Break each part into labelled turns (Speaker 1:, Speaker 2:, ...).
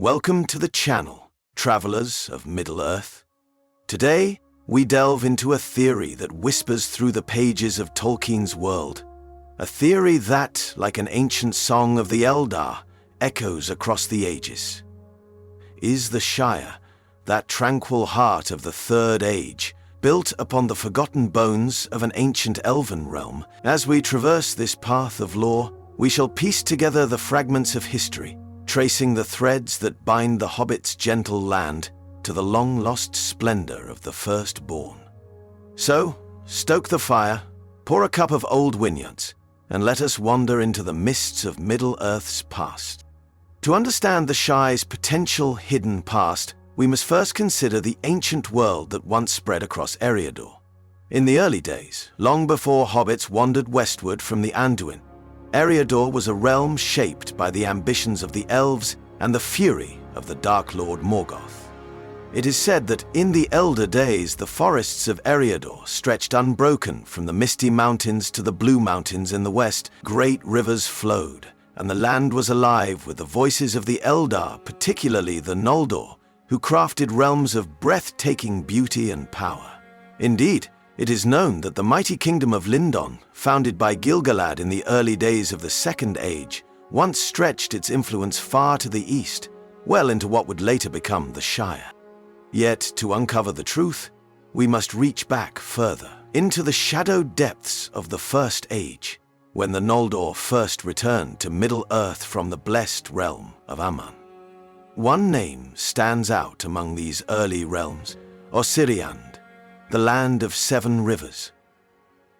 Speaker 1: Welcome to the channel, travelers of Middle-earth. Today, we delve into a theory that whispers through the pages of Tolkien's world. A theory that, like an ancient song of the Eldar, echoes across the ages. Is the Shire, that tranquil heart of the Third Age, built upon the forgotten bones of an ancient Elven realm? As we traverse this path of lore, we shall piece together the fragments of history, tracing the threads that bind the Hobbit's gentle land to the long-lost splendor of the firstborn. So, stoke the fire, pour a cup of old vineyards, and let us wander into the mists of Middle-earth's past. To understand the Shire's potential hidden past, we must first consider the ancient world that once spread across Eriador. In the early days, long before hobbits wandered westward from the Anduin, Eriador was a realm shaped by the ambitions of the elves and the fury of the Dark Lord Morgoth. It is said that in the elder days the forests of Eriador stretched unbroken from the misty mountains to the blue mountains in the west. Great rivers flowed, and the land was alive with the voices of the Eldar, particularly the Noldor, who crafted realms of breathtaking beauty and power. Indeed, it is known that the mighty kingdom of Lindon, founded by Gil-galad in the early days of the Second Age, once stretched its influence far to the east, well into what would later become the Shire. Yet, to uncover the truth, we must reach back further, into the shadowed depths of the First Age, when the Noldor first returned to Middle-earth from the blessed realm of Aman. One name stands out among these early realms: Osiriand, the land of seven rivers.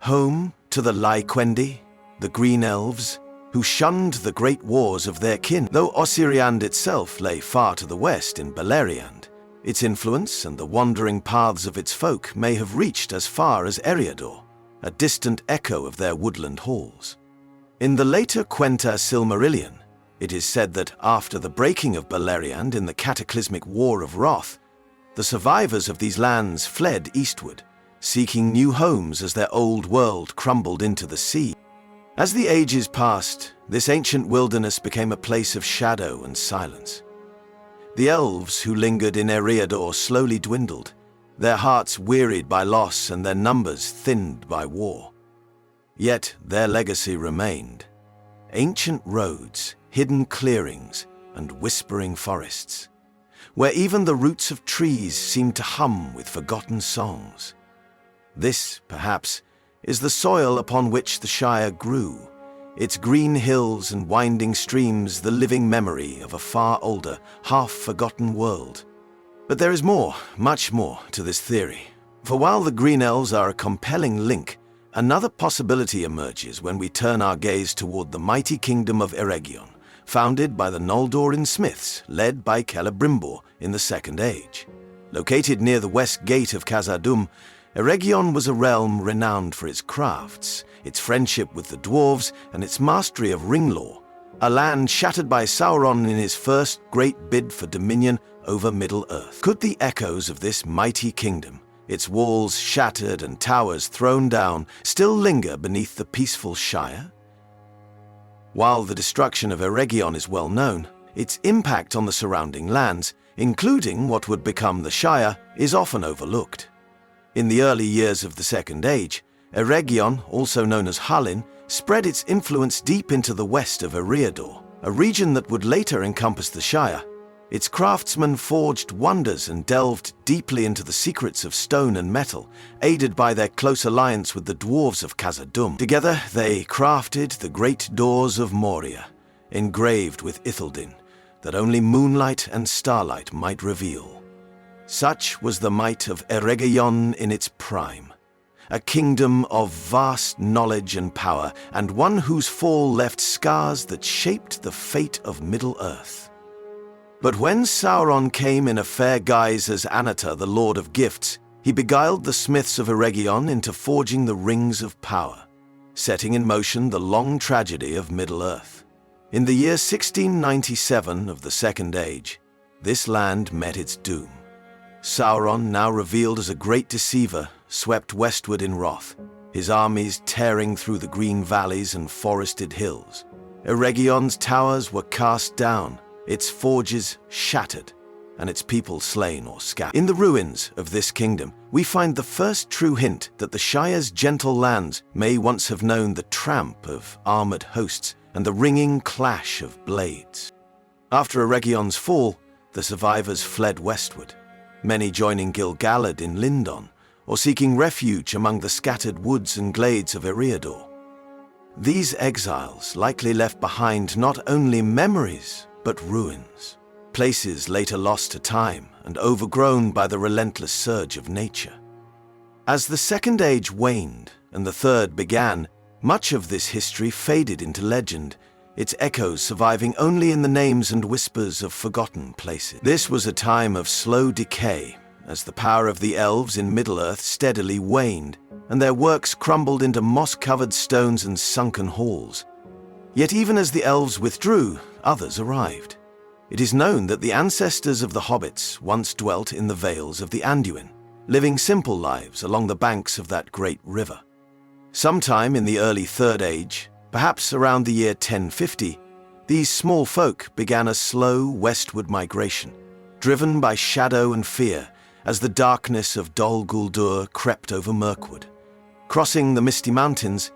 Speaker 1: Home to the Lyquendi, the Green Elves, who shunned the great wars of their kin. Though Osiriand itself lay far to the west in Beleriand, its influence and the wandering paths of its folk may have reached as far as Eriador, a distant echo of their woodland halls. In the later Quenta Silmarillion, it is said that after the breaking of Beleriand in the cataclysmic War of Wrath, the survivors of these lands fled eastward, seeking new homes as their old world crumbled into the sea. As the ages passed, this ancient wilderness became a place of shadow and silence. The elves who lingered in Eriador slowly dwindled, their hearts wearied by loss and their numbers thinned by war. Yet their legacy remained: ancient roads, hidden clearings, and whispering forests, where even the roots of trees seemed to hum with forgotten songs. This, perhaps, is the soil upon which the Shire grew, its green hills and winding streams the living memory of a far older, half-forgotten world. But there is more, much more, to this theory. For while the Green Elves are a compelling link, another possibility emerges when we turn our gaze toward the mighty kingdom of Eregion, founded by the Noldorin Smiths, led by Celebrimbor in the Second Age. Located near the west gate of Khazad-dûm, Eregion was a realm renowned for its crafts, its friendship with the dwarves, and its mastery of ring lore, a land shattered by Sauron in his first great bid for dominion over Middle-earth. Could the echoes of this mighty kingdom, its walls shattered and towers thrown down, still linger beneath the peaceful Shire? While the destruction of Eregion is well known, its impact on the surrounding lands, including what would become the Shire, is often overlooked. In the early years of the Second Age, Eregion, also known as Hallin, spread its influence deep into the west of Eriador, a region that would later encompass the Shire. Its craftsmen forged wonders and delved deeply into the secrets of stone and metal, aided by their close alliance with the dwarves of Khazad-dûm. Together, they crafted the great doors of Moria, engraved with Ithildin, that only moonlight and starlight might reveal. Such was the might of Eregion in its prime, a kingdom of vast knowledge and power, and one whose fall left scars that shaped the fate of Middle-earth. But when Sauron came in a fair guise as Anatar, the Lord of Gifts, he beguiled the smiths of Eregion into forging the Rings of Power, setting in motion the long tragedy of Middle-earth. In the year 1697 of the Second Age, this land met its doom. Sauron, now revealed as a great deceiver, swept westward in wrath, his armies tearing through the green valleys and forested hills. Eregion's towers were cast down, its forges shattered, and its people slain or scattered. In the ruins of this kingdom, we find the first true hint that the Shire's gentle lands may once have known the tramp of armored hosts and the ringing clash of blades. After Eregion's fall, the survivors fled westward, many joining Gil-galad in Lindon, or seeking refuge among the scattered woods and glades of Eriador. These exiles likely left behind not only memories, but ruins, places later lost to time and overgrown by the relentless surge of nature. As the Second Age waned and the Third began, much of this history faded into legend, its echoes surviving only in the names and whispers of forgotten places. This was a time of slow decay, as the power of the elves in Middle-earth steadily waned, and their works crumbled into moss-covered stones and sunken halls. Yet even as the elves withdrew, others arrived. It is known that the ancestors of the hobbits once dwelt in the vales of the Anduin, living simple lives along the banks of that great river. Sometime in the early Third Age, perhaps around the year 1050, these small folk began a slow westward migration, driven by shadow and fear as the darkness of Dol Guldur crept over Mirkwood. Crossing the misty mountains,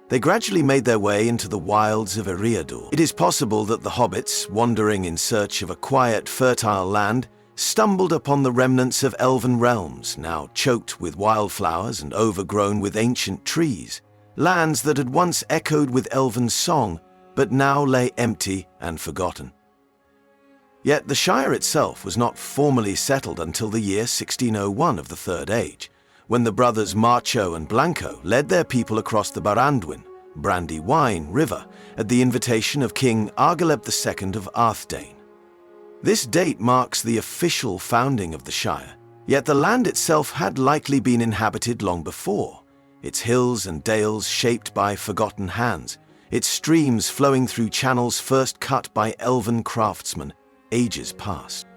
Speaker 1: they gradually made their way into the wilds of Eriador. It is possible that the hobbits, wandering in search of a quiet, fertile land, stumbled upon the remnants of elven realms, now choked with wildflowers and overgrown with ancient trees, lands that had once echoed with elven song, but now lay empty and forgotten. Yet the Shire itself was not formally settled until the year 1601 of the Third Age, when the brothers Marcho and Blanco led their people across the Barandwin, Brandywine River, at the invitation of King Argaleb II of Arthdane. This date marks the official founding of the Shire, yet the land itself had likely been inhabited long before, its hills and dales shaped by forgotten hands, its streams flowing through channels first cut by elven craftsmen ages past.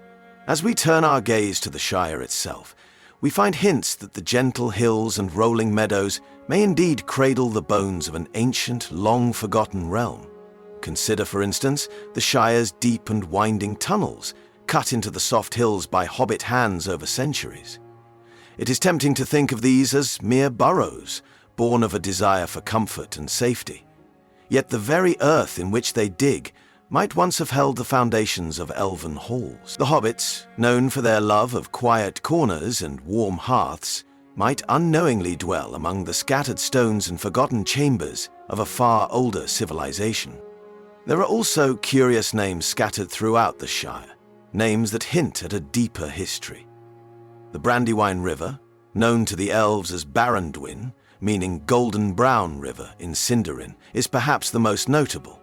Speaker 1: As we turn our gaze to the Shire itself, we find hints that the gentle hills and rolling meadows may indeed cradle the bones of an ancient, long-forgotten realm. Consider, for instance, the Shire's deep and winding tunnels, cut into the soft hills by hobbit hands over centuries. It is tempting to think of these as mere burrows, born of a desire for comfort and safety. Yet the very earth in which they dig might once have held the foundations of elven halls. The hobbits, known for their love of quiet corners and warm hearths, might unknowingly dwell among the scattered stones and forgotten chambers of a far older civilization. There are also curious names scattered throughout the Shire, names that hint at a deeper history. The Brandywine River, known to the elves as Barandwin, meaning golden brown river in Sindarin, is perhaps the most notable.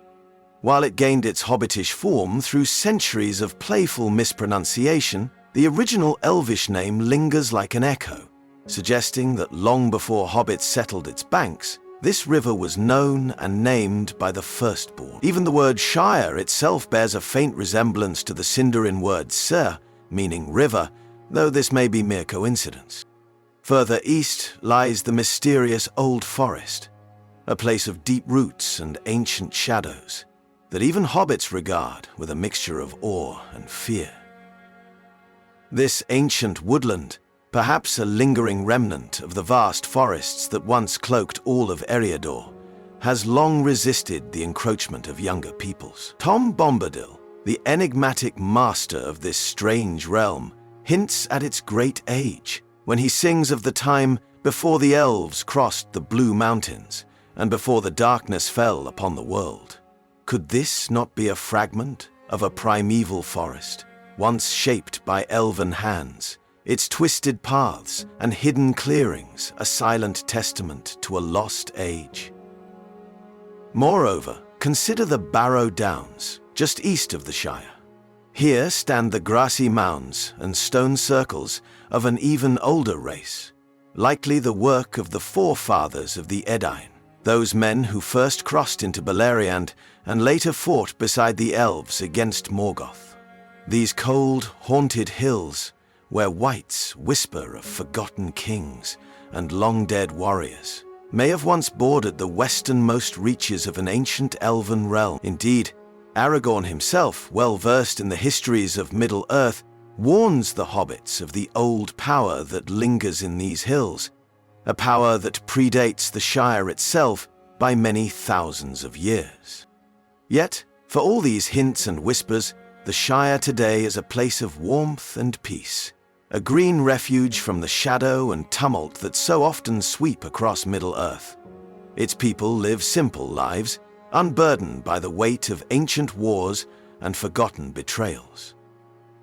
Speaker 1: While it gained its hobbitish form through centuries of playful mispronunciation, the original elvish name lingers like an echo, suggesting that long before hobbits settled its banks, this river was known and named by the firstborn. Even the word Shire itself bears a faint resemblance to the Sindarin word Ser, meaning river, though this may be mere coincidence. Further east lies the mysterious Old Forest, a place of deep roots and ancient shadows that even hobbits regard with a mixture of awe and fear. This ancient woodland, perhaps a lingering remnant of the vast forests that once cloaked all of Eriador, has long resisted the encroachment of younger peoples. Tom Bombadil, the enigmatic master of this strange realm, hints at its great age when he sings of the time before the elves crossed the Blue Mountains and before the darkness fell upon the world. Could this not be a fragment of a primeval forest, once shaped by elven hands, its twisted paths and hidden clearings a silent testament to a lost age? Moreover, consider the Barrow Downs, just east of the Shire. Here stand the grassy mounds and stone circles of an even older race, likely the work of the forefathers of the Edain, those men who first crossed into Beleriand and later fought beside the elves against Morgoth. These cold, haunted hills, where wights whisper of forgotten kings and long-dead warriors, may have once bordered the westernmost reaches of an ancient elven realm. Indeed, Aragorn himself, well versed in the histories of Middle-earth, warns the hobbits of the old power that lingers in these hills, a power that predates the Shire itself by many thousands of years. Yet, for all these hints and whispers, the Shire today is a place of warmth and peace, a green refuge from the shadow and tumult that so often sweep across Middle-earth. Its people live simple lives, unburdened by the weight of ancient wars and forgotten betrayals.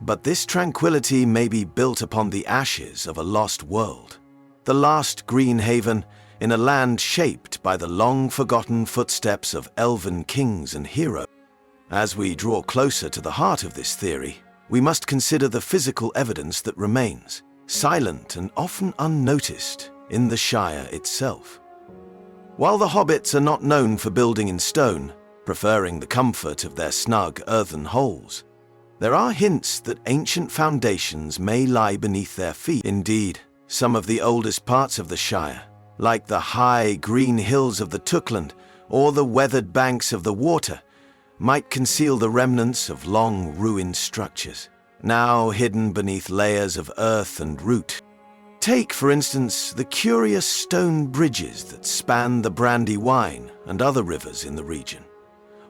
Speaker 1: But this tranquility may be built upon the ashes of a lost world, the last green haven in a land shaped by the long-forgotten footsteps of elven kings and heroes. As we draw closer to the heart of this theory, we must consider the physical evidence that remains, silent and often unnoticed, in the Shire itself. While the hobbits are not known for building in stone, preferring the comfort of their snug earthen holes, there are hints that ancient foundations may lie beneath their feet. Indeed, some of the oldest parts of the Shire, like the high green hills of the Tookland or the weathered banks of the water, might conceal the remnants of long ruined structures, now hidden beneath layers of earth and root. Take, for instance, the curious stone bridges that span the Brandywine and other rivers in the region.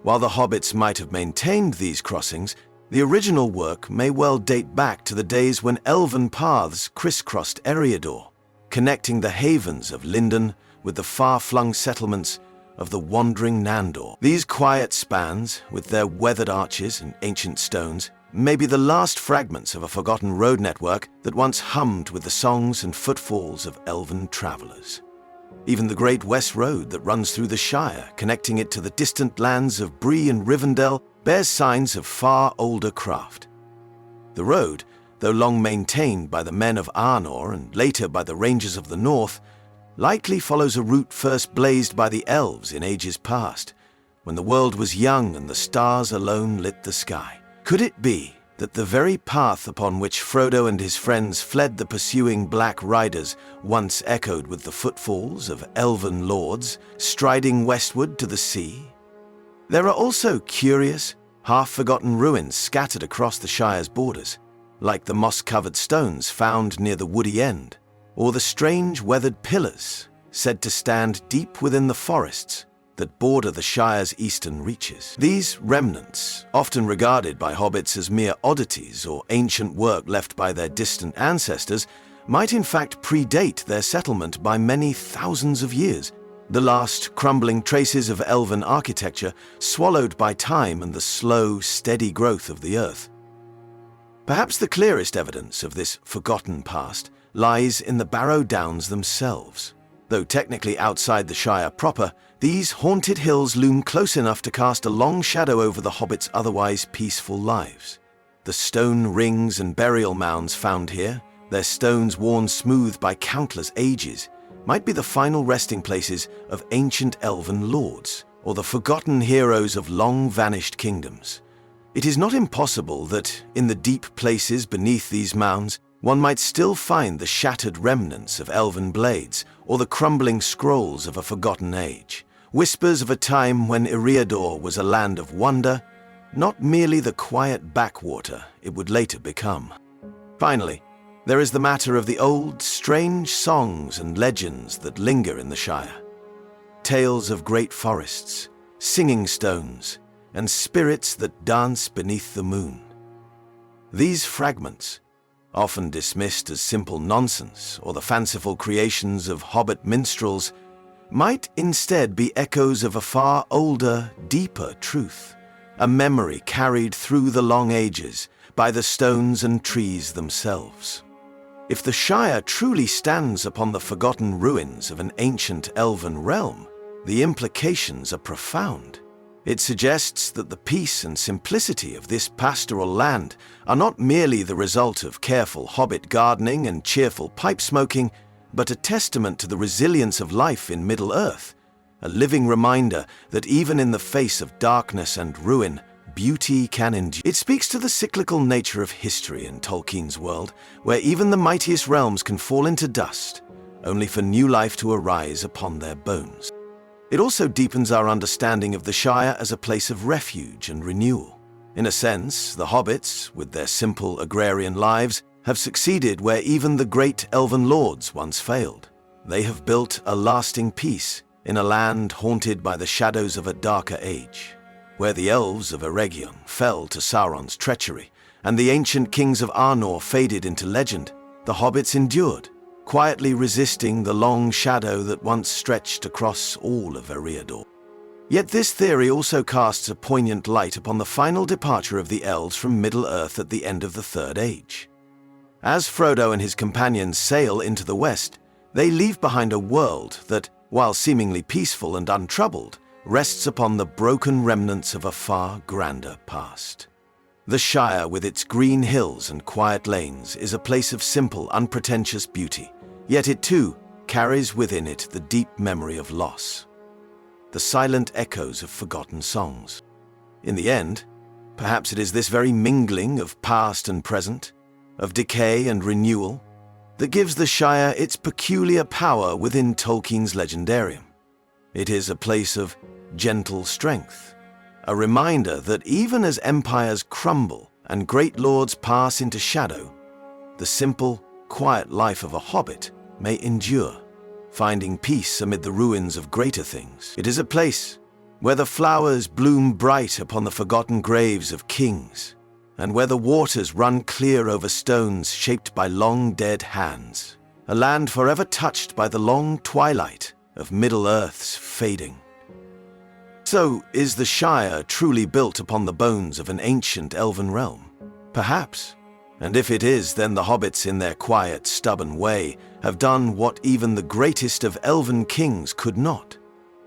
Speaker 1: While the hobbits might have maintained these crossings, the original work may well date back to the days when elven paths crisscrossed Eriador, connecting the havens of Lindon with the far-flung settlements of the wandering Nandor. These quiet spans, with their weathered arches and ancient stones, may be the last fragments of a forgotten road network that once hummed with the songs and footfalls of elven travelers. Even the Great West Road that runs through the Shire, connecting it to the distant lands of Bree and Rivendell, bears signs of far older craft. The road, though long maintained by the men of Arnor and later by the Rangers of the North, likely follows a route first blazed by the elves in ages past, when the world was young and the stars alone lit the sky. Could it be that the very path upon which Frodo and his friends fled the pursuing Black Riders once echoed with the footfalls of elven lords striding westward to the sea? There are also curious, half-forgotten ruins scattered across the Shire's borders, like the moss-covered stones found near the woody end, or the strange weathered pillars said to stand deep within the forests that border the Shire's eastern reaches. These remnants, often regarded by hobbits as mere oddities or ancient work left by their distant ancestors, might in fact predate their settlement by many thousands of years, the last crumbling traces of elven architecture swallowed by time and the slow, steady growth of the earth. Perhaps the clearest evidence of this forgotten past lies in the Barrow Downs themselves. Though technically outside the Shire proper, these haunted hills loom close enough to cast a long shadow over the hobbits' otherwise peaceful lives. The stone rings and burial mounds found here, their stones worn smooth by countless ages, might be the final resting places of ancient elven lords, or the forgotten heroes of long-vanished kingdoms. It is not impossible that, in the deep places beneath these mounds, one might still find the shattered remnants of elven blades, or the crumbling scrolls of a forgotten age, whispers of a time when Eriador was a land of wonder, not merely the quiet backwater it would later become. Finally, there is the matter of the old, strange songs and legends that linger in the Shire. Tales of great forests, singing stones, and spirits that dance beneath the moon. These fragments, often dismissed as simple nonsense or the fanciful creations of hobbit minstrels, might instead be echoes of a far older, deeper truth, a memory carried through the long ages by the stones and trees themselves. If the Shire truly stands upon the forgotten ruins of an ancient elven realm, the implications are profound. It suggests that the peace and simplicity of this pastoral land are not merely the result of careful hobbit gardening and cheerful pipe smoking, but a testament to the resilience of life in Middle-earth, a living reminder that even in the face of darkness and ruin, beauty can endure. It speaks to the cyclical nature of history in Tolkien's world, where even the mightiest realms can fall into dust, only for new life to arise upon their bones. It also deepens our understanding of the Shire as a place of refuge and renewal. In a sense, the hobbits, with their simple agrarian lives, have succeeded where even the great elven lords once failed. They have built a lasting peace in a land haunted by the shadows of a darker age. Where the elves of Eregion fell to Sauron's treachery, and the ancient kings of Arnor faded into legend, the hobbits endured, quietly resisting the long shadow that once stretched across all of Eriador. Yet this theory also casts a poignant light upon the final departure of the elves from Middle-earth at the end of the Third Age. As Frodo and his companions sail into the west, they leave behind a world that, while seemingly peaceful and untroubled, rests upon the broken remnants of a far grander past. The Shire, with its green hills and quiet lanes, is a place of simple, unpretentious beauty, yet it too carries within it the deep memory of loss, the silent echoes of forgotten songs. In the end, perhaps it is this very mingling of past and present, of decay and renewal, that gives the Shire its peculiar power within Tolkien's legendarium. It is a place of gentle strength, a reminder that even as empires crumble and great lords pass into shadow, the simple, quiet life of a hobbit may endure, finding peace amid the ruins of greater things. It is a place where the flowers bloom bright upon the forgotten graves of kings, and where the waters run clear over stones shaped by long-dead hands, a land forever touched by the long twilight of Middle-earth's fading. So, is the Shire truly built upon the bones of an ancient elven realm? Perhaps. And if it is, then the hobbits in their quiet, stubborn way have done what even the greatest of elven kings could not.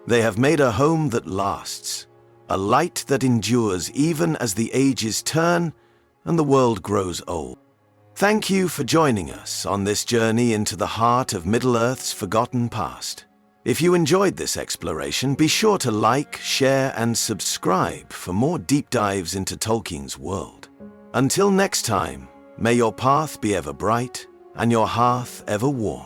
Speaker 1: They have made a home that lasts, a light that endures even as the ages turn and the world grows old. Thank you for joining us on this journey into the heart of Middle-earth's forgotten past. If you enjoyed this exploration, be sure to like, share, and subscribe for more deep dives into Tolkien's world. Until next time, may your path be ever bright and your hearth ever warm.